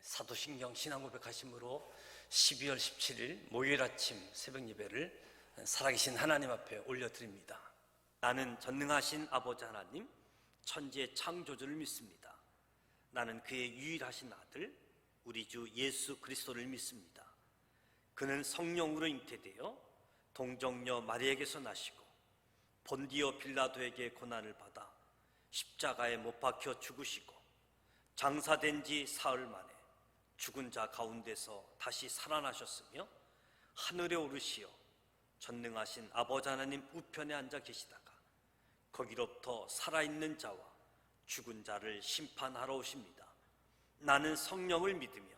사도신경 신앙고백하심으로 12월 17일 목요일 아침 새벽 예배를 살아계신 하나님 앞에 올려드립니다. 나는 전능하신 아버지 하나님, 천지의 창조주를 믿습니다. 나는 그의 유일하신 아들, 우리 주 예수 그리스도를 믿습니다. 그는 성령으로 잉태되어 동정녀 마리아에게서 나시고 본디오 빌라도에게 고난을 받아 십자가에 못 박혀 죽으시고 장사된 지 사흘 만에 죽은 자 가운데서 다시 살아나셨으며 하늘에 오르시어 전능하신 아버지 하나님 우편에 앉아 계시다가 거기로부터 살아있는 자와 죽은 자를 심판하러 오십니다. 나는 성령을 믿으며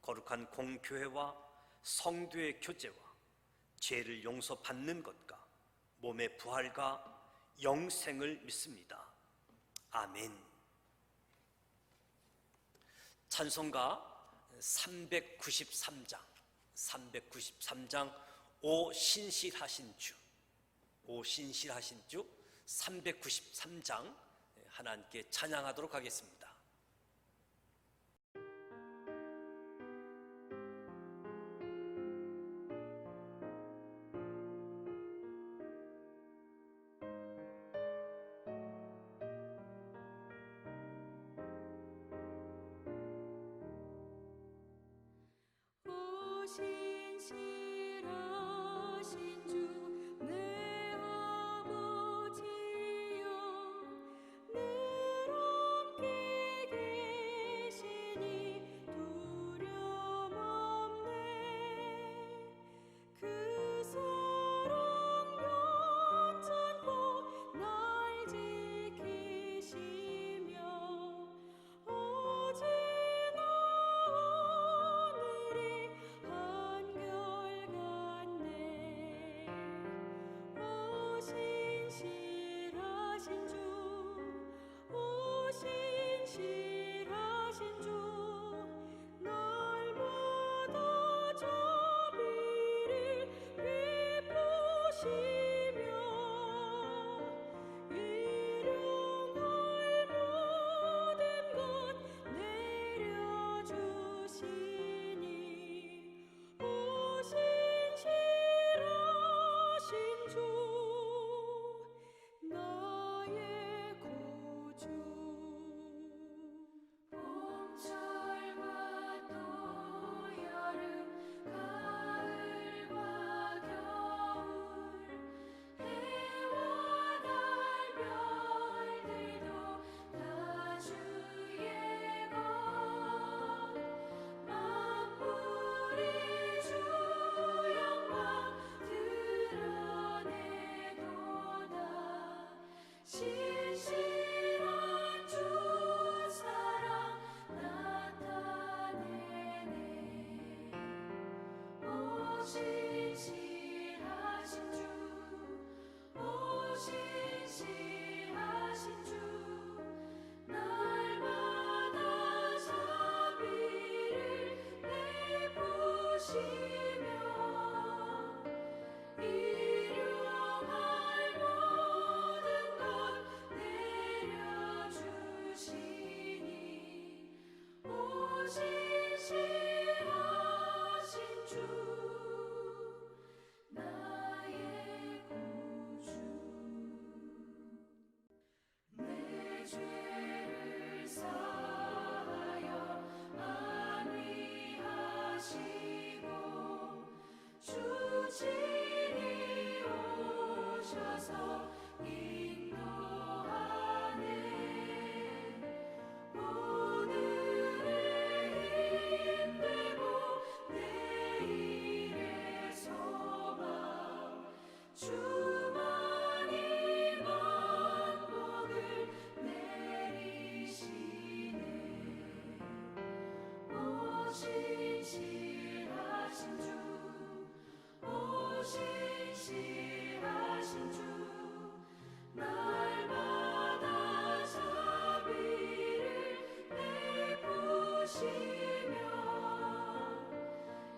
거룩한 공교회와 성도의 교제와 죄를 용서받는 것과 몸의 부활과 영생을 믿습니다. 아멘. 찬송가 393장 오 신실하신 주, 오 신실하신 주 393장 하나님께 찬양하도록 하겠습니다. 신실하신 주 내 아버지여 늘 함께 계시니 두려움 없네. 그 사랑 연찬고 날 지키시며 어제나 오늘이 한결같네. 오 신실하신 주, 오 신실하신 주 날마다 자비를 베푸시며 일용할 모든 것 내려주시니 오 신실하신 주 나의 구주. 봄철과 또 여름 가을과 겨울 해와 달 별들도 다 주의 것 만물이 주 영광 드러내도다. 신실한 주 사랑 나타내네. 오 신실하신 주, 오 신실하신 주 날마다 자비를 베푸시며 일용할 모든 것 내려주시니 오 신실하신 주 나의 구주. 내 죄를 사하여 안위하시고 주 친히 오셔서 인도하네. 오늘의 힘되고 내일의 소망 주만이 만복을 내리시네. 오 신실하신 주, 오 신실하신 주 날마다 자비를 베푸시며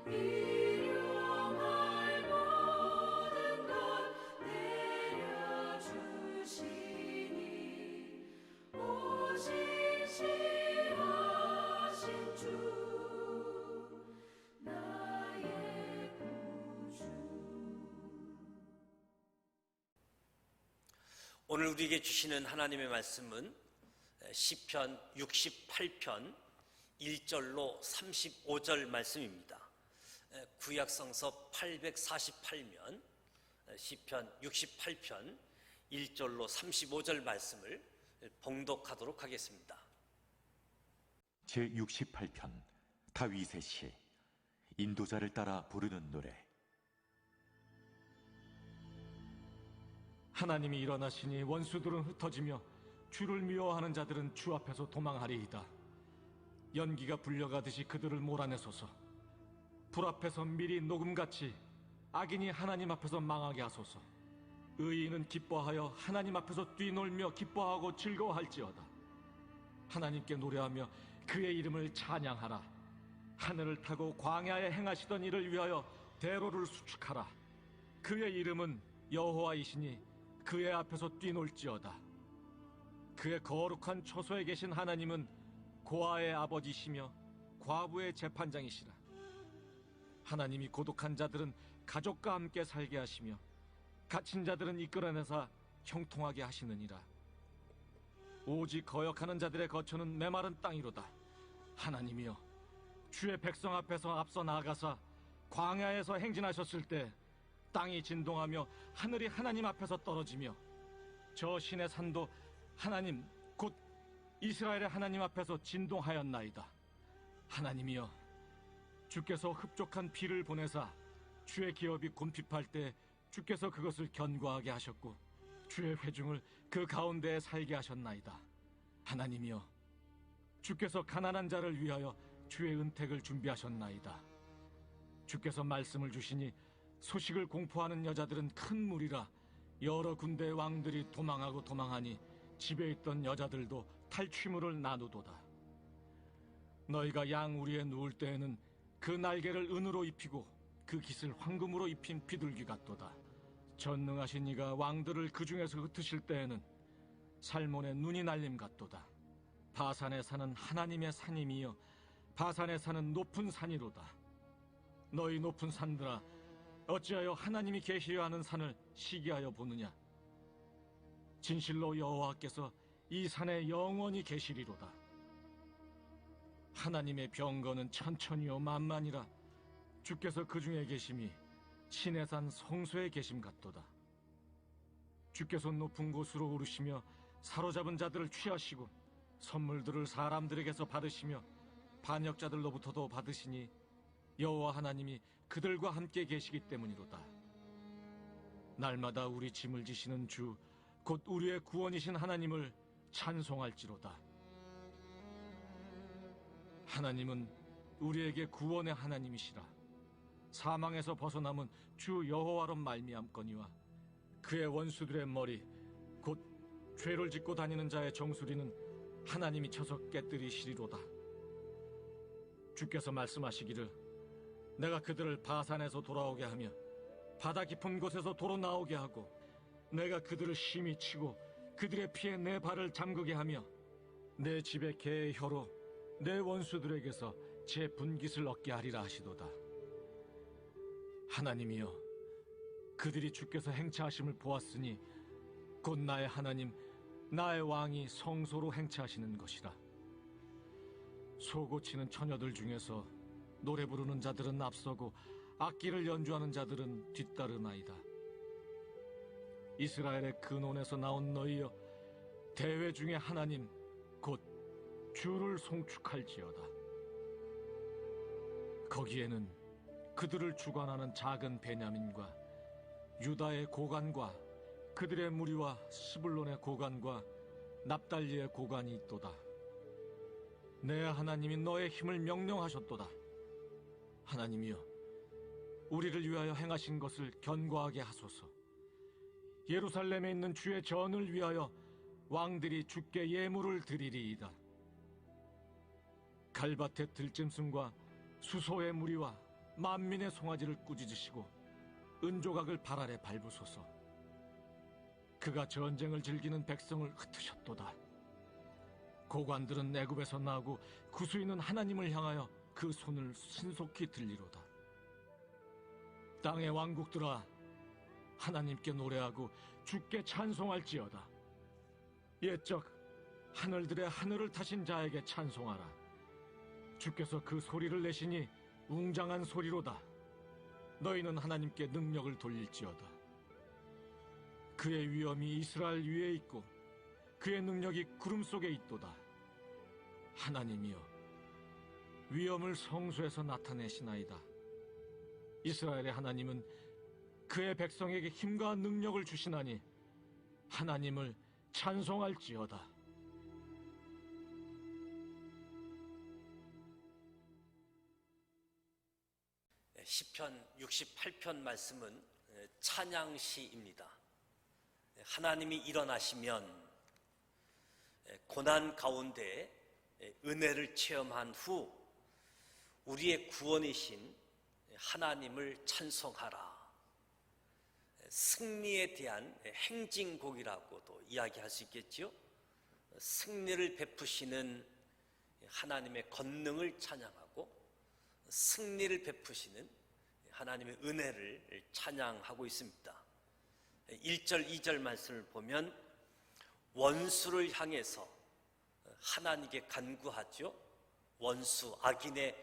일용할 모든 것 내려주시니 오 신실하신 주 오늘 우리에게 주시는 하나님의 말씀은 시편 68편 1절로 35절 말씀입니다. 구약 성서 848면 시편 68편 1절로 35절 말씀을 봉독하도록 하겠습니다. 제68편 다윗의 시 인도자를 따라 부르는 노래. 하나님이 일어나시니 원수들은 흩어지며 주를 미워하는 자들은 주 앞에서 도망하리이다. 연기가 불려가듯이 그들을 몰아내소서. 불 앞에서 미리 녹음같이 악인이 하나님 앞에서 망하게 하소서. 의인은 기뻐하여 하나님 앞에서 뛰놀며 기뻐하고 즐거워할지어다. 하나님께 노래하며 그의 이름을 찬양하라. 하늘을 타고 광야에 행하시던 일을 위하여 대로를 수축하라. 그의 이름은 여호와이시니 그의 앞에서 뛰놀지어다. 그의 거룩한 초소에 계신 하나님은 고아의 아버지시며 과부의 재판장이시라. 하나님이 고독한 자들은 가족과 함께 살게 하시며 갇힌 자들은 이끌어내사 형통하게 하시느니라. 오직 거역하는 자들의 거처는 메마른 땅이로다. 하나님이여, 주의 백성 앞에서 앞서 나아가사 광야에서 행진하셨을 때 땅이 진동하며 하늘이 하나님 앞에서 떨어지며 저 신의 산도 하나님 곧 이스라엘의 하나님 앞에서 진동하였나이다. 하나님이여, 주께서 흡족한 비를 보내사 주의 기업이 곰핍할 때 주께서 그것을 견고하게 하셨고 주의 회중을 그 가운데에 살게 하셨나이다. 하나님이여, 주께서 가난한 자를 위하여 주의 은택을 준비하셨나이다. 주께서 말씀을 주시니 소식을 공포하는 여자들은 큰 무리라. 여러 군대의 왕들이 도망하고 도망하니 집에 있던 여자들도 탈취물을 나누도다. 너희가 양 우리에 누울 때에는 그 날개를 은으로 입히고 그 깃을 황금으로 입힌 비둘기 같도다. 전능하신 이가 왕들을 그 중에서 흩으실 때에는 살몬의 눈이 날림 같도다. 바산에 사는 하나님의 산임이여, 바산에 사는 높은 산이로다. 너희 높은 산들아, 어찌하여 하나님이 계시려 하는 산을 시기하여 보느냐. 진실로 여호와께서 이 산에 영원히 계시리로다. 하나님의 병거는 천천히요 만만이라. 주께서 그 중에 계심이 신의 산 성소에 계심 같도다. 주께서 높은 곳으로 오르시며 사로잡은 자들을 취하시고 선물들을 사람들에게서 받으시며 반역자들로부터도 받으시니 여호와 하나님이 그들과 함께 계시기 때문이로다. 날마다 우리 짐을 지시는 주 곧 우리의 구원이신 하나님을 찬송할지로다. 하나님은 우리에게 구원의 하나님이시라. 사망에서 벗어남은 주 여호와로 말미암거니와 그의 원수들의 머리 곧 죄를 짓고 다니는 자의 정수리는 하나님이 쳐서 깨뜨리시리로다. 주께서 말씀하시기를 내가 그들을 바산에서 돌아오게 하며 바다 깊은 곳에서 도로 나오게 하고 내가 그들을 심히 치고 그들의 피에 내 발을 잠그게 하며 내 집의 개의 혀로 내 원수들에게서 제 분깃을 얻게 하리라 하시도다. 하나님이여, 그들이 주께서 행차하심을 보았으니 곧 나의 하나님 나의 왕이 성소로 행차하시는 것이라. 소고치는 처녀들 중에서 노래 부르는 자들은 앞서고 악기를 연주하는 자들은 뒤따르나이다. 이스라엘의 근원에서 나온 너희여, 대회 중에 하나님 곧 주를 송축할지어다. 거기에는 그들을 주관하는 작은 베냐민과 유다의 고관과 그들의 무리와 스불론의 고관과 납달리의 고관이 있도다. 내 하나님이 너의 힘을 명령하셨도다. 하나님이여, 우리를 위하여 행하신 것을 견고하게 하소서. 예루살렘에 있는 주의 전을 위하여 왕들이 주께 예물을 드리리이다. 갈밭의 들짐승과 수소의 무리와 만민의 송아지를 꾸짖으시고 은조각을 발 아래 밟으소서. 그가 전쟁을 즐기는 백성을 흩으셨도다. 고관들은 애굽에서 나고 구수인은 하나님을 향하여 그 손을 신속히 들리로다. 땅의 왕국들아, 하나님께 노래하고 주께 찬송할지어다. 옛적 하늘들의 하늘을 타신 자에게 찬송하라. 주께서 그 소리를 내시니 웅장한 소리로다. 너희는 하나님께 능력을 돌릴지어다. 그의 위엄이 이스라엘 위에 있고 그의 능력이 구름 속에 있도다. 하나님이여, 위엄을 성소에서 나타내시나이다. 이스라엘의 하나님은 그의 백성에게 힘과 능력을 주시나니 하나님을 찬송할지어다. 시편 68편 말씀은 찬양시입니다. 하나님이 일어나시면 고난 가운데 은혜를 체험한 후 우리의 구원이신 하나님을 찬송하라. 승리에 대한 행진곡이라고도 이야기할 수 있겠죠. 승리를 베푸시는 하나님의 권능을 찬양하고 승리를 베푸시는 하나님의 은혜를 찬양하고 있습니다. 1절, 2절 말씀을 보면 원수를 향해서 하나님께 간구하죠. 원수, 악인의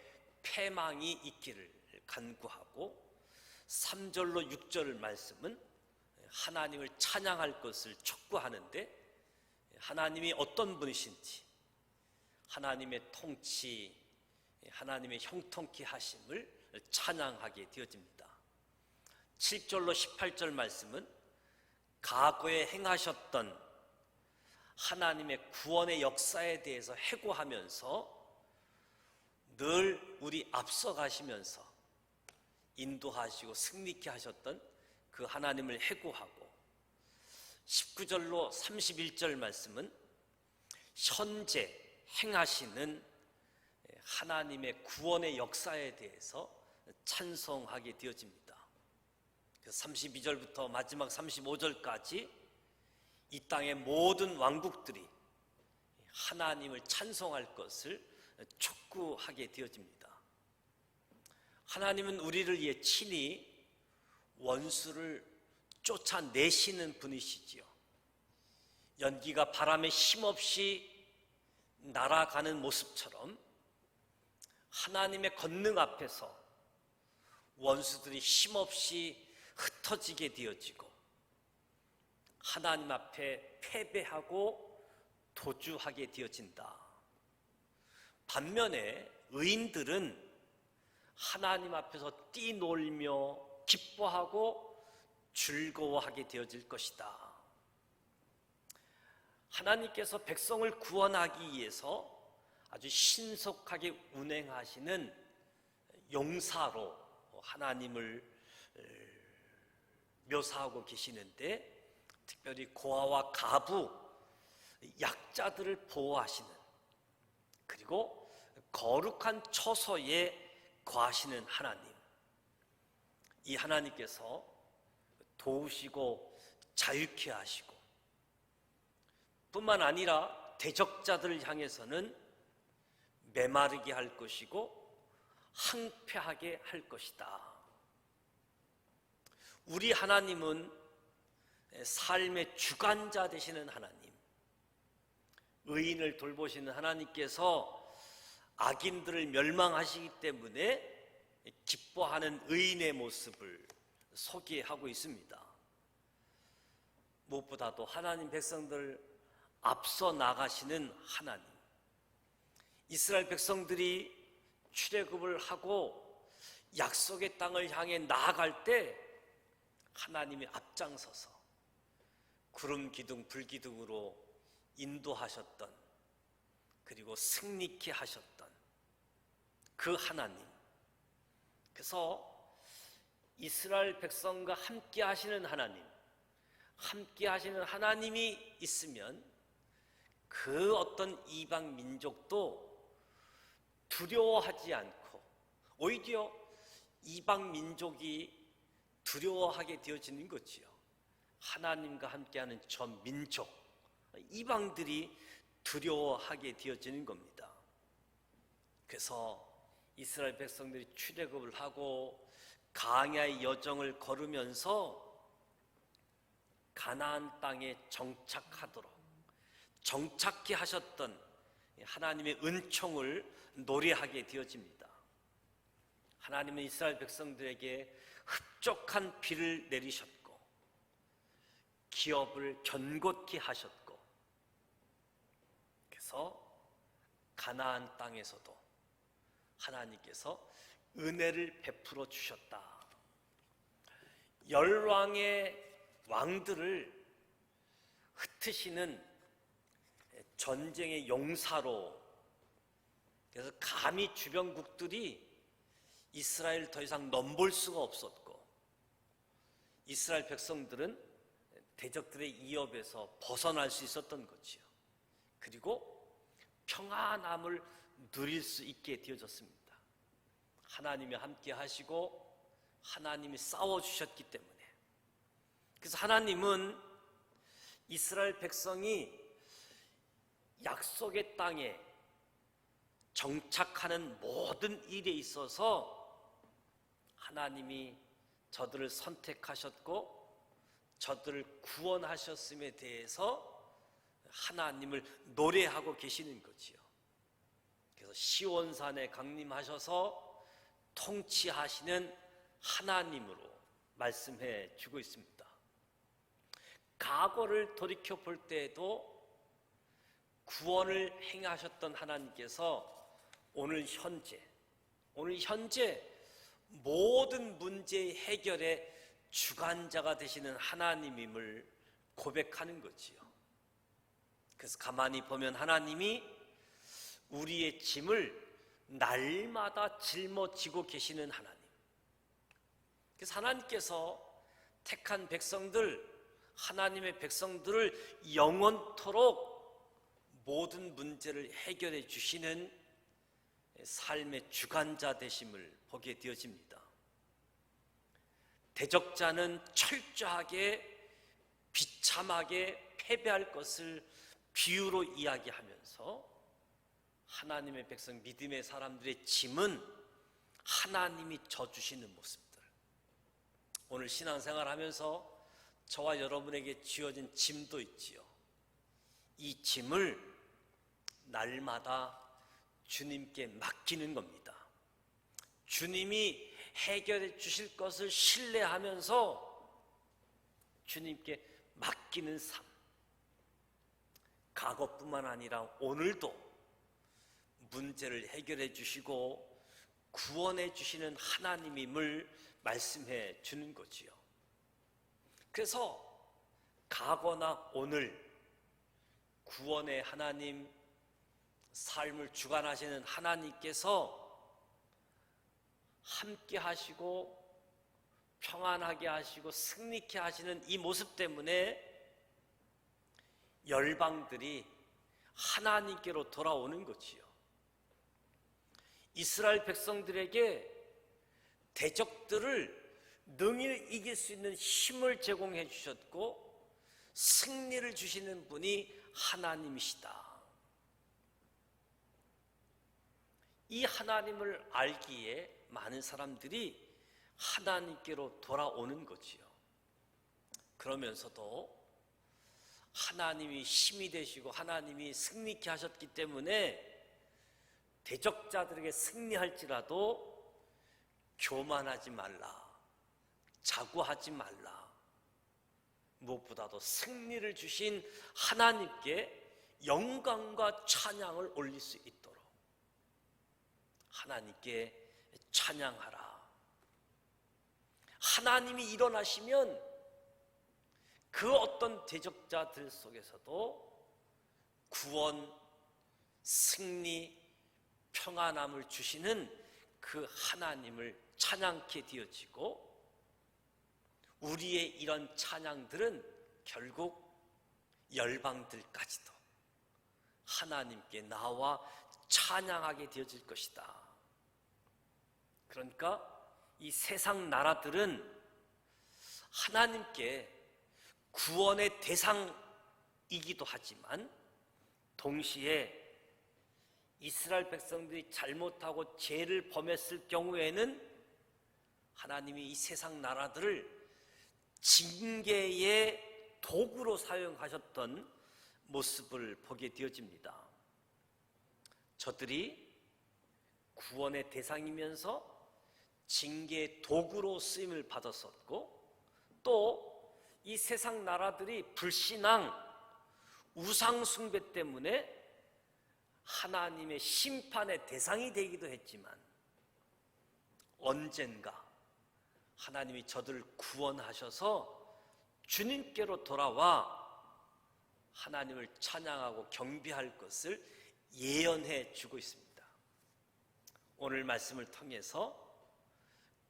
패망이 있기를 간구하고 3절로 6절 말씀은 하나님을 찬양할 것을 촉구하는데 하나님이 어떤 분이신지 하나님의 통치, 하나님의 형통케 하심을 찬양하게 되어집니다. 7절로 18절 말씀은 과거에 행하셨던 하나님의 구원의 역사에 대해서 해고하면서 늘 우리 앞서가시면서 인도하시고 승리케 하셨던 그 하나님을 해고하고 19절로 31절 말씀은 현재 행하시는 하나님의 구원의 역사에 대해서 찬송하게 되어집니다. 32절부터 마지막 35절까지 이 땅의 모든 왕국들이 하나님을 찬송할 것을 촉구하게 되어집니다. 하나님은 우리를 위해 친히 원수를 쫓아내시는 분이시지요. 연기가 바람에 힘없이 날아가는 모습처럼 하나님의 권능 앞에서 원수들이 힘없이 흩어지게 되어지고 하나님 앞에 패배하고 도주하게 되어진다. 반면에 의인들은 하나님 앞에서 뛰놀며 기뻐하고 즐거워하게 되어질 것이다. 하나님께서 백성을 구원하기 위해서 아주 신속하게 운행하시는 용사로 하나님을 묘사하고 계시는데 특별히 고아와 가부, 약자들을 보호하시는 그리고 거룩한 처소에 거하시는 하나님, 이 하나님께서 도우시고 자유케 하시고 뿐만 아니라 대적자들을 향해서는 메마르게 할 것이고 항폐하게 할 것이다. 우리 하나님은 삶의 주관자 되시는 하나님, 의인을 돌보시는 하나님께서 악인들을 멸망하시기 때문에 기뻐하는 의인의 모습을 소개하고 있습니다. 무엇보다도 하나님 백성들 앞서 나가시는 하나님, 이스라엘 백성들이 출애굽을 하고 약속의 땅을 향해 나아갈 때 하나님이 앞장서서 구름 기둥 불 기둥으로 인도하셨던 그리고 승리케 하셨던 그 하나님, 그래서 이스라엘 백성과 함께 하시는 하나님, 함께 하시는 하나님이 있으면 그 어떤 이방 민족도 두려워하지 않고 오히려 이방 민족이 두려워하게 되어지는 거지요. 하나님과 함께하는 저 민족, 이방들이 두려워하게 되어지는 겁니다. 그래서 이스라엘 백성들이 출애굽을 하고 광야의 여정을 걸으면서 가나안 땅에 정착하도록 정착케 하셨던 하나님의 은총을 노래하게 되어집니다. 하나님은 이스라엘 백성들에게 흡족한 비를 내리셨고 기업을 견고케 하셨고, 그래서 가나안 땅에서도 하나님께서 은혜를 베풀어 주셨다. 열왕의 왕들을 흩으시는 전쟁의 용사로, 그래서 감히 주변국들이 이스라엘을 더 이상 넘볼 수가 없었고, 이스라엘 백성들은 대적들의 위협에서 벗어날 수 있었던 거지요. 그리고 평안함을 누릴 수 있게 되어졌습니다. 하나님이 함께 하시고 하나님이 싸워주셨기 때문에. 그래서 하나님은 이스라엘 백성이 약속의 땅에 정착하는 모든 일에 있어서 하나님이 저들을 선택하셨고 저들을 구원하셨음에 대해서 하나님을 노래하고 계시는 거지요. 그래서 시온산에 강림하셔서 통치하시는 하나님으로 말씀해 주고 있습니다. 과거를 돌이켜 볼 때에도 구원을 행하셨던 하나님께서 오늘 현재 모든 문제의 해결의 주관자가 되시는 하나님임을 고백하는 거지요. 그래서 가만히 보면 하나님이 우리의 짐을 날마다 짊어지고 계시는 하나님. 그래서 하나님께서 택한 백성들, 하나님의 백성들을 영원토록 모든 문제를 해결해 주시는 삶의 주관자 되심을 보게 되어집니다. 대적자는 철저하게 비참하게 패배할 것을 비유로 이야기하면서 하나님의 백성, 믿음의 사람들의 짐은 하나님이 져주시는 모습들. 오늘 신앙생활 하면서 저와 여러분에게 쥐어진 짐도 있지요. 이 짐을 날마다 주님께 맡기는 겁니다. 주님이 해결해 주실 것을 신뢰하면서 주님께 맡기는 삶. 과거뿐만 아니라 오늘도 문제를 해결해 주시고 구원해 주시는 하나님임을 말씀해 주는 거지요. 그래서 과거나 오늘 구원의 하나님, 삶을 주관하시는 하나님께서 함께 하시고 평안하게 하시고 승리케 하시는 이 모습 때문에 열방들이 하나님께로 돌아오는 거지요. 이스라엘 백성들에게 대적들을 능히 이길 수 있는 힘을 제공해 주셨고 승리를 주시는 분이 하나님이시다. 이 하나님을 알기에 많은 사람들이 하나님께로 돌아오는 거지요. 그러면서도 하나님이 힘이 되시고 하나님이 승리케 하셨기 때문에 대적자들에게 승리할지라도 교만하지 말라, 자고하지 말라. 무엇보다도 승리를 주신 하나님께 영광과 찬양을 올릴 수 있도록 하나님께 찬양하라. 하나님이 일어나시면 그 어떤 대적자들 속에서도 구원, 승리, 평안함을 주시는 그 하나님을 찬양케 되어지고, 우리의 이런 찬양들은 결국 열방들까지도 하나님께 나와 찬양하게 되어질 것이다. 그러니까 이 세상 나라들은 하나님께 구원의 대상이기도 하지만 동시에 이스라엘 백성들이 잘못하고 죄를 범했을 경우에는 하나님이 이 세상 나라들을 징계의 도구로 사용하셨던 모습을 보게 되어집니다. 저들이 구원의 대상이면서 징계의 도구로 쓰임을 받았었고, 또 이 세상 나라들이 불신앙, 우상 숭배 때문에 하나님의 심판의 대상이 되기도 했지만, 언젠가 하나님이 저들을 구원하셔서 주님께로 돌아와 하나님을 찬양하고 경배할 것을 예언해 주고 있습니다. 오늘 말씀을 통해서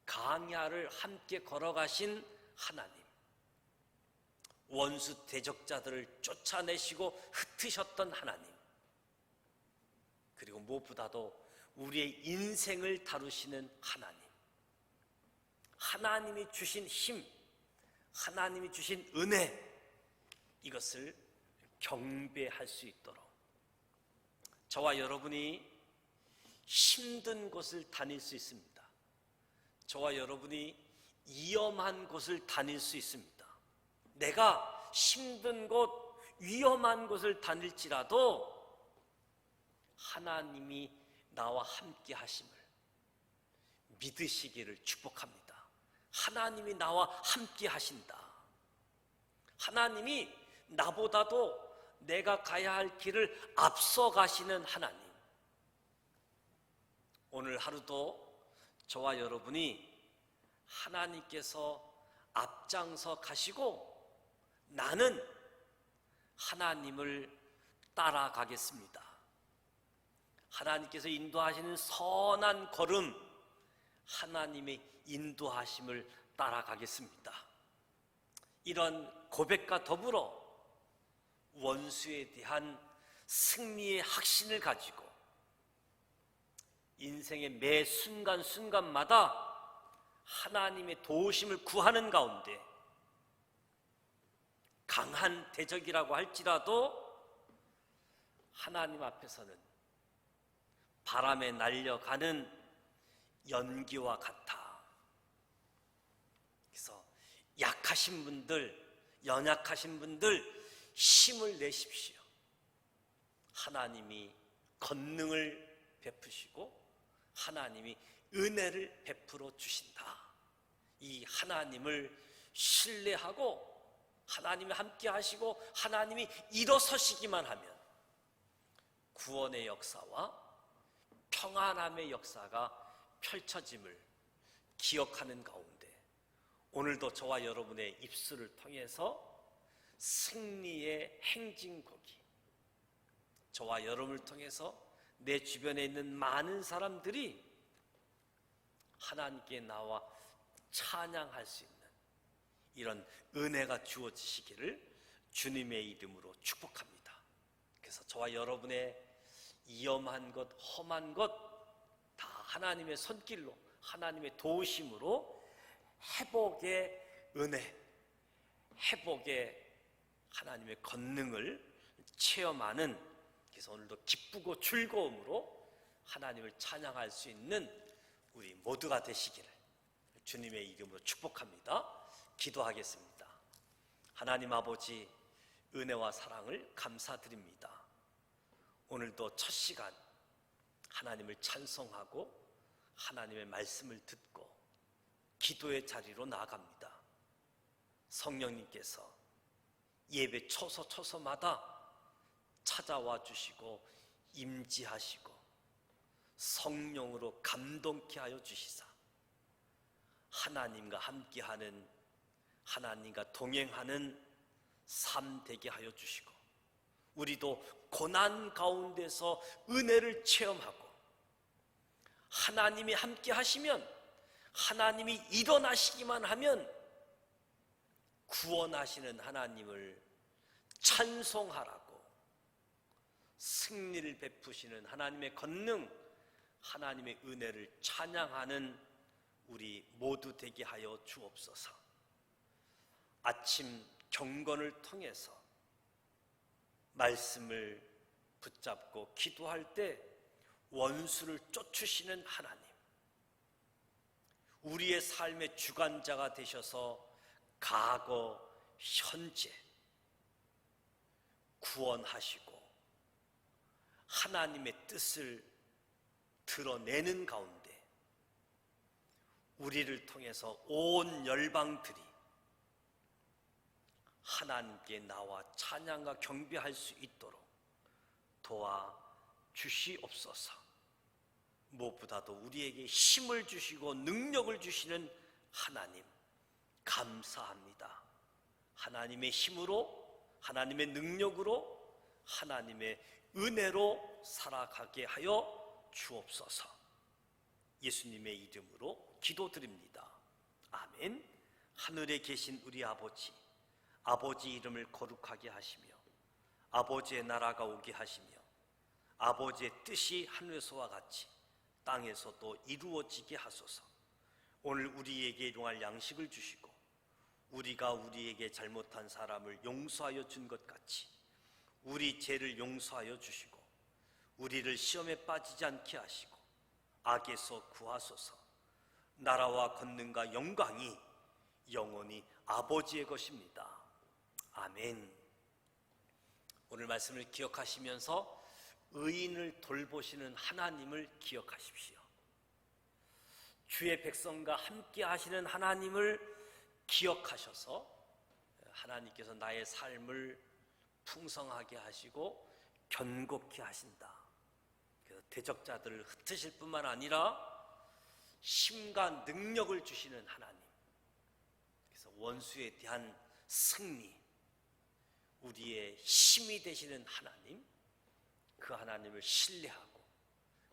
강야를 함께 걸어가신 하나님, 원수 대적자들을 쫓아내시고 흩으셨던 하나님, 그리고 무엇보다도 우리의 인생을 다루시는 하나님, 하나님이 주신 힘, 하나님이 주신 은혜, 이것을 경배할 수 있도록 저와 여러분이 힘든 곳을 다닐 수 있습니다. 저와 여러분이 위험한 곳을 다닐 수 있습니다. 내가 힘든 곳, 위험한 곳을 다닐지라도 하나님이 나와 함께 하심을 믿으시기를 축복합니다. 하나님이 나와 함께 하신다. 하나님이 나보다도 내가 가야 할 길을 앞서 가시는 하나님. 오늘 하루도 저와 여러분이 하나님께서 앞장서 가시고 나는 하나님을 따라가겠습니다. 하나님께서 인도하시는 선한 걸음, 하나님의 인도하심을 따라가겠습니다. 이런 고백과 더불어 원수에 대한 승리의 확신을 가지고 인생의 매 순간순간마다 하나님의 도우심을 구하는 가운데 강한 대적이라고 할지라도 하나님 앞에서는 바람에 날려가는 연기와 같아. 그래서 약하신 분들, 연약하신 분들 힘을 내십시오. 하나님이 권능을 베푸시고 하나님이 은혜를 베풀어 주신다. 이 하나님을 신뢰하고 하나님이 함께 하시고 하나님이 일어서시기만 하면 구원의 역사와 평안함의 역사가 펼쳐짐을 기억하는 가운데 오늘도 저와 여러분의 입술을 통해서 승리의 행진곡이, 저와 여러분을 통해서 내 주변에 있는 많은 사람들이 하나님께 나와 찬양할 수 있는 이런 은혜가 주어지시기를 주님의 이름으로 축복합니다. 그래서 저와 여러분의 위험한 것, 험한 것 다 하나님의 손길로, 하나님의 도우심으로 회복의 은혜, 회복의 하나님의 권능을 체험하는, 그래서 오늘도 기쁘고 즐거움으로 하나님을 찬양할 수 있는 우리 모두가 되시기를 주님의 이름으로 축복합니다. 기도하겠습니다. 하나님 아버지, 은혜와 사랑을 감사드립니다. 오늘도 첫 시간 하나님을 찬송하고 하나님의 말씀을 듣고 기도의 자리로 나아갑니다. 성령님께서 예배 초소마다 찾아와 주시고 임지하시고 성령으로 감동케 하여 주시사 하나님과 함께하는, 하나님과 동행하는 삶 되게 하여 주시고 우리도 고난 가운데서 은혜를 체험하고 하나님이 함께 하시면, 하나님이 일어나시기만 하면 구원하시는 하나님을 찬송하라고, 승리를 베푸시는 하나님의 권능, 하나님의 은혜를 찬양하는 우리 모두 되게 하여 주옵소서. 아침 경건을 통해서 말씀을 붙잡고 기도할 때 원수를 쫓으시는 하나님, 우리의 삶의 주관자가 되셔서 과거, 현재 구원하시고 하나님의 뜻을 드러내는 가운데 우리를 통해서 온 열방들이 하나님께 나와 찬양과 경배할 수 있도록 도와 주시옵소서. 무엇보다도 우리에게 힘을 주시고 능력을 주시는 하나님 감사합니다. 하나님의 힘으로, 하나님의 능력으로, 하나님의 은혜로 살아가게 하여 주옵소서. 예수님의 이름으로 기도드립니다. 아멘. 하늘에 계신 우리 아버지, 아버지 이름을 거룩하게 하시며 아버지의 나라가 오게 하시며 아버지의 뜻이 하늘에서와 같이 땅에서도 이루어지게 하소서. 오늘 우리에게 일용할 양식을 주시고 우리가 우리에게 잘못한 사람을 용서하여 준 것 같이 우리 죄를 용서하여 주시고 우리를 시험에 빠지지 않게 하시고 악에서 구하소서. 나라와 권능과 영광이 영원히 아버지의 것입니다. 아멘. 오늘 말씀을 기억하시면서 의인을 돌보시는 하나님을 기억하십시오. 주의 백성과 함께 하시는 하나님을 기억하셔서 하나님께서 나의 삶을 풍성하게 하시고 견고케 하신다. 그래서 대적자들을 흩으실 뿐만 아니라 힘과 능력을 주시는 하나님, 그래서 원수에 대한 승리, 우리의 힘이 되시는 하나님, 그 하나님을 신뢰하고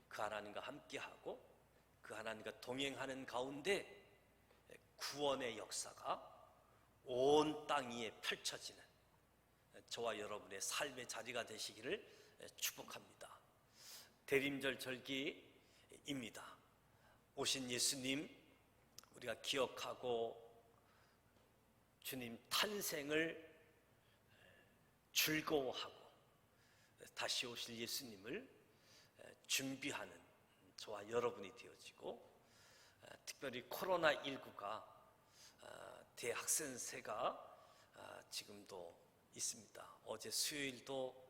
그 하나님과 함께하고 그 하나님과 동행하는 가운데 구원의 역사가 온 땅 위에 펼쳐지는 저와 여러분의 삶의 자리가 되시기를 축복합니다. 대림절 절기입니다. 오신 예수님 우리가 기억하고 주님 탄생을 즐거워하고 다시 오실 예수님을 준비하는 저와 여러분이 되어지고, 특별히 코로나19가 대학생세가 지금도 있습니다. 어제 수요일도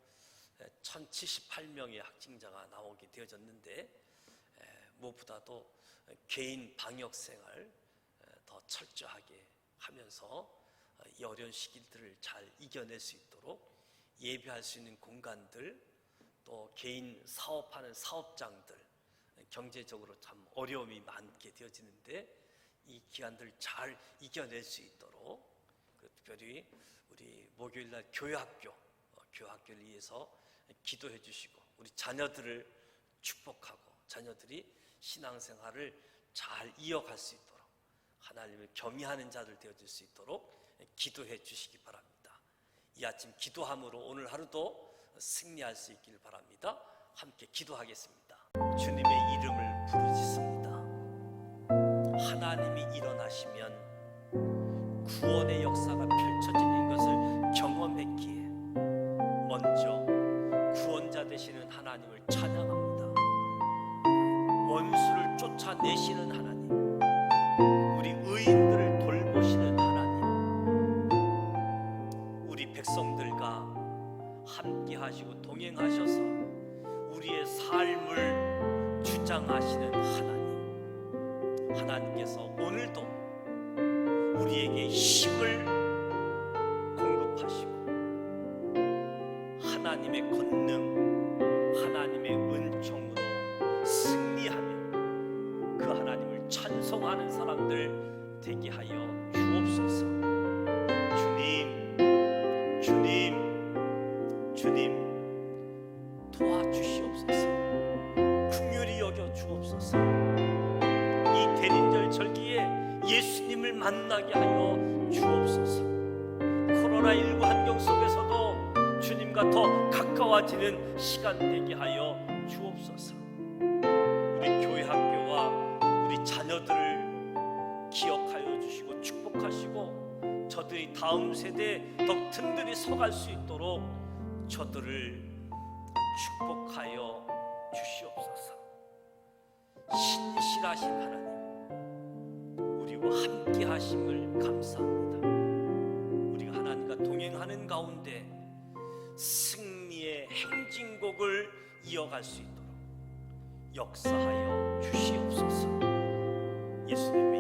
1078명의 확진자가 나오게 되어졌는데, 무엇보다도 개인 방역생활 더 철저하게 하면서 이 어려운 시기들을 잘 이겨낼 수 있도록 예배할 수 있는 공간들, 또 개인 사업하는 사업장들, 경제적으로 참 어려움이 많게 되어지는데 이 기간들 잘 이겨낼 수 있도록, 특별히 우리 목요일날 교회학교를 위해서 기도해 주시고 우리 자녀들을 축복하고 자녀들이 신앙생활을 잘 이어갈 수 있도록 하나님을 경외하는 자들 되어질 수 있도록 기도해 주시기 바랍니다. 이 아침 기도함으로 오늘 하루도 승리할 수 있기를 바랍니다. 함께 기도하겠습니다. 주님의 이름을 부르짖습니다. 하나님이 일어나시면 구원의 역사가 펼쳐지는 것을 경험했기에 먼저 구원자 되시는 하나님을 찬양합니다. 원수를 쫓아내시는 하나님, 우리 의인들을 돌보시는 하나님, 우리 백성들과 함께 하시고 동행하셔서 우리의 삶을 주장하시는 하나님, 하나님께서 오늘도 우리에게 힘을 공급하시고 하나님의 권능, 하나님의 은총으로 승리하며 그 하나님을 찬송하는 사람들 되게 하여 주옵소서. 주님 도와주시옵소서. 긍휼히 여겨 주옵소서. 이 대림절 절기에 예수님을 만나게 하여 주옵소서. 코로나19 환경 속에서도 주님과 더 가까워지는 시간 되게 하여 주옵소서. 우리 교회 학교와 우리 자녀들을 기억하여 주시고 축복하시고 저들이 다음 세대에 더 든든히 서갈 수 있도록 저들을 축복하여 주시옵소서. 신실하신 하나님, 우리와 함께 하심을 감사합니다. 우리가 하나님과 동행하는 가운데 회복을 이어갈 수 있도록 역사하여 주시옵소서. 예수님